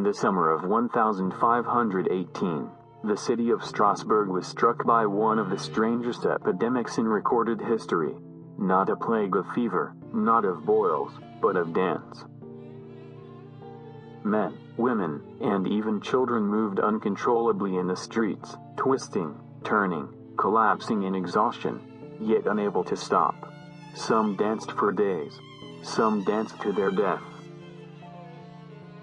the summer of 1518, the city of Strasbourg was struck by one of the strangest epidemics in recorded history. Not a plague of fever, not of boils, but of dance. Men, women, and even children moved uncontrollably in the streets, twisting, turning, collapsing in exhaustion, yet unable to stop. Some danced for days. Some danced to their death.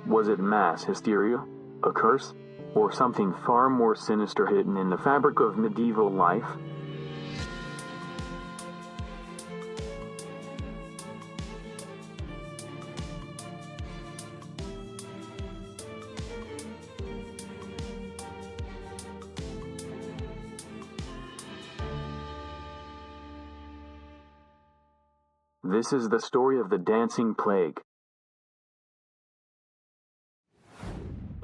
Was it mass hysteria? A curse? Or something far more sinister hidden in the fabric of medieval life? This is the story of the dancing plague.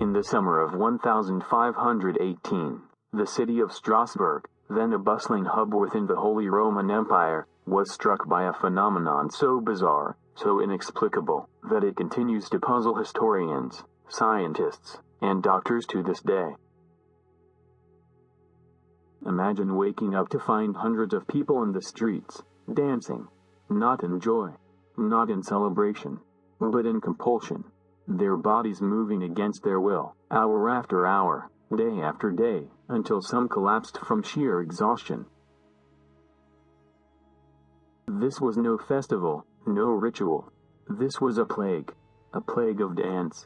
In the summer of 1518, the city of Strasbourg, then a bustling hub within the Holy Roman Empire, was struck by a phenomenon so bizarre, so inexplicable, that it continues to puzzle historians, scientists, and doctors to this day. Imagine waking up to find hundreds of people in the streets, dancing, not in joy, not in celebration, but in compulsion. Their bodies moving against their will, hour after hour, day after day, until some collapsed from sheer exhaustion. This was no festival, no ritual. This was a plague of dance.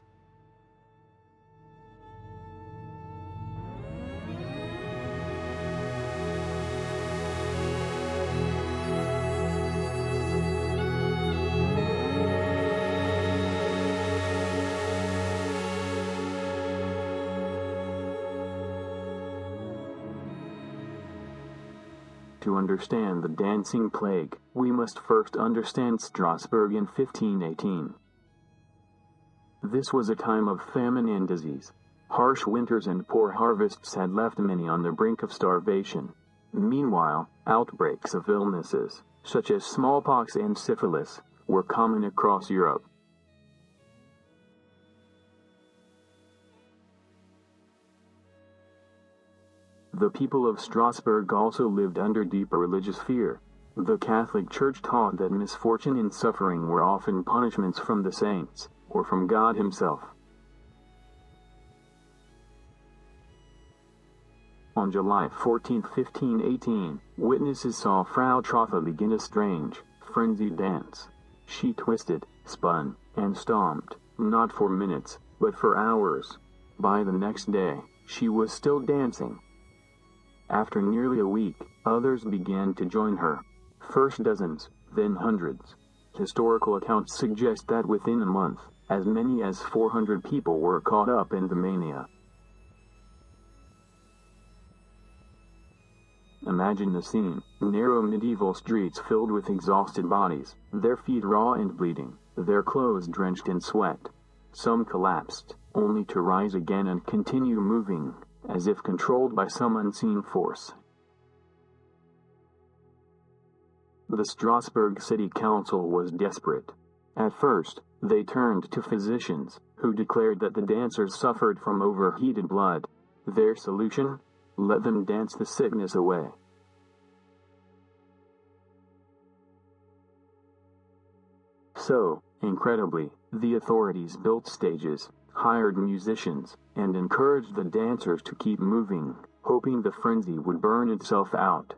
To understand the dancing plague, we must first understand Strasbourg in 1518. This was a time of famine and disease. Harsh winters and poor harvests had left many on the brink of starvation. Meanwhile, outbreaks of illnesses, such as smallpox and syphilis, were common across Europe. The people of Strasbourg also lived under deep religious fear. The Catholic Church taught that misfortune and suffering were often punishments from the saints, or from God himself. On July 14, 1518, witnesses saw Frau Trotha begin a strange, frenzied dance. She twisted, spun, and stomped, not for minutes, but for hours. By the next day, she was still dancing. After nearly a week, others began to join her. First dozens, then hundreds. Historical accounts suggest that within a month, as many as 400 people were caught up in the mania. Imagine the scene: narrow medieval streets filled with exhausted bodies, their feet raw and bleeding, their clothes drenched in sweat. Some collapsed, only to rise again and continue moving, as if controlled by some unseen force. The Strasbourg City Council was desperate. At first, they turned to physicians, who declared that the dancers suffered from overheated blood. Their solution? Let them dance the sickness away. So, incredibly, the authorities built stages, hired musicians, and encouraged the dancers to keep moving, hoping the frenzy would burn itself out.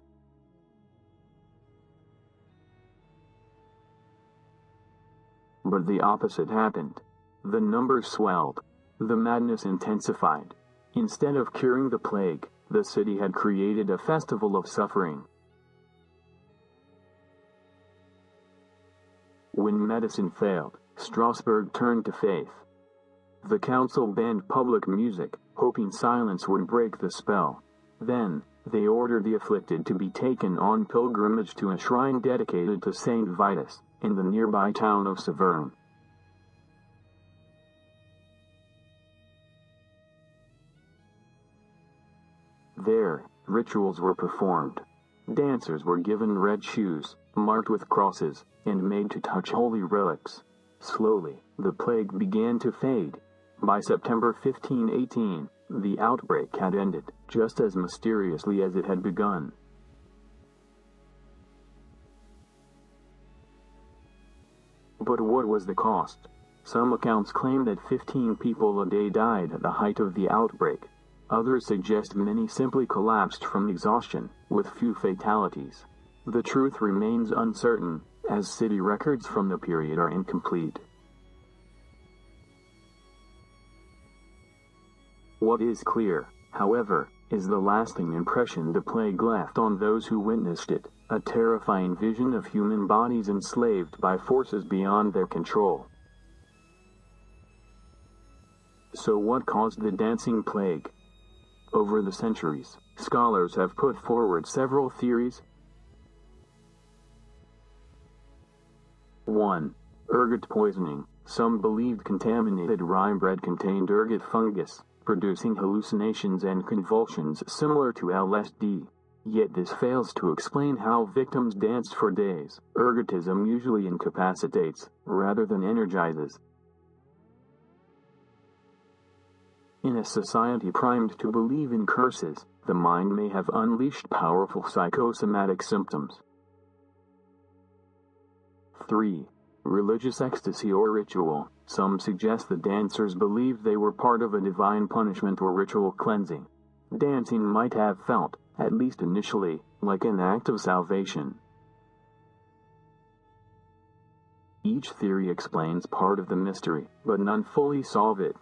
But the opposite happened. The numbers swelled. The madness intensified. Instead of curing the plague, the city had created a festival of suffering. When medicine failed, Strasbourg turned to faith. The council banned public music, hoping silence would break the spell. Then, they ordered the afflicted to be taken on pilgrimage to a shrine dedicated to Saint Vitus, in the nearby town of Saverne. There, rituals were performed. Dancers were given red shoes, marked with crosses, and made to touch holy relics. Slowly, the plague began to fade. By September 1518, the outbreak had ended, just as mysteriously as it had begun. But what was the cost? Some accounts claim that 15 people a day died at the height of the outbreak. Others suggest many simply collapsed from exhaustion, with few fatalities. The truth remains uncertain, as city records from the period are incomplete. What is clear, however, is the lasting impression the plague left on those who witnessed it, a terrifying vision of human bodies enslaved by forces beyond their control. So what caused the dancing plague? Over the centuries, scholars have put forward several theories. 1. Ergot poisoning. Some believed contaminated rye bread contained ergot fungus, producing hallucinations and convulsions similar to LSD. Yet this fails to explain how victims danced for days. Ergotism usually incapacitates, rather than energizes. In a society primed to believe in curses, the mind may have unleashed powerful psychosomatic symptoms. 3. Religious ecstasy or ritual. Some suggest the dancers believed they were part of a divine punishment or ritual cleansing. Dancing might have felt, at least initially, like an act of salvation. Each theory explains part of the mystery, but none fully solve it.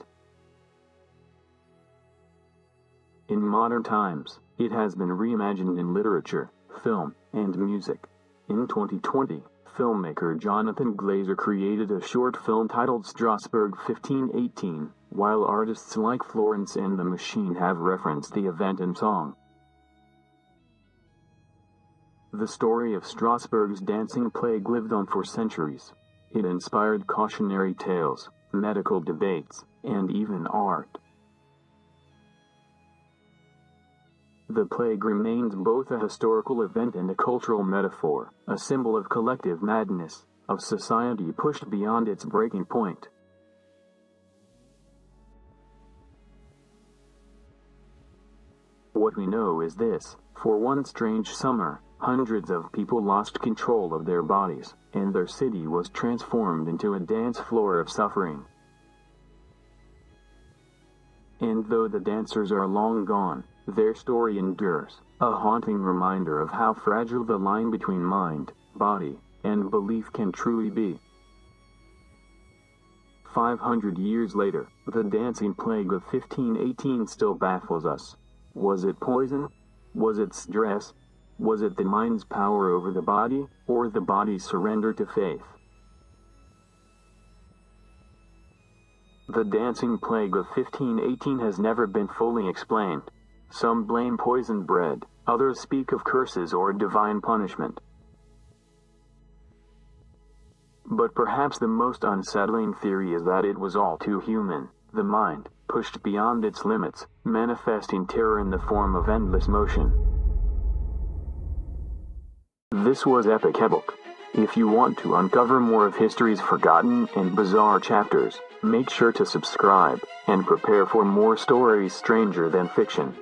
In modern times, it has been reimagined in literature, film, and music. In 2020, filmmaker Jonathan Glazer created a short film titled Strasbourg 1518, while artists like Florence and the Machine have referenced the event in song. The story of Strasbourg's dancing plague lived on for centuries. It inspired cautionary tales, medical debates, and even art. The plague remains both a historical event and a cultural metaphor, a symbol of collective madness, of society pushed beyond its breaking point. What we know is this: for one strange summer, hundreds of people lost control of their bodies, and their city was transformed into a dance floor of suffering. And though the dancers are long gone, their story endures, a haunting reminder of how fragile the line between mind, body, and belief can truly be. 500 years later, the dancing plague of 1518 still baffles us. Was it poison? Was it stress? Was it the mind's power over the body, or the body's surrender to faith? The dancing plague of 1518 has never been fully explained. Some blame poisoned bread, others speak of curses or divine punishment. But perhaps the most unsettling theory is that it was all too human, the mind, pushed beyond its limits, manifesting terror in the form of endless motion. This was Epidemic. If you want to uncover more of history's forgotten and bizarre chapters, make sure to subscribe, and prepare for more stories stranger than fiction.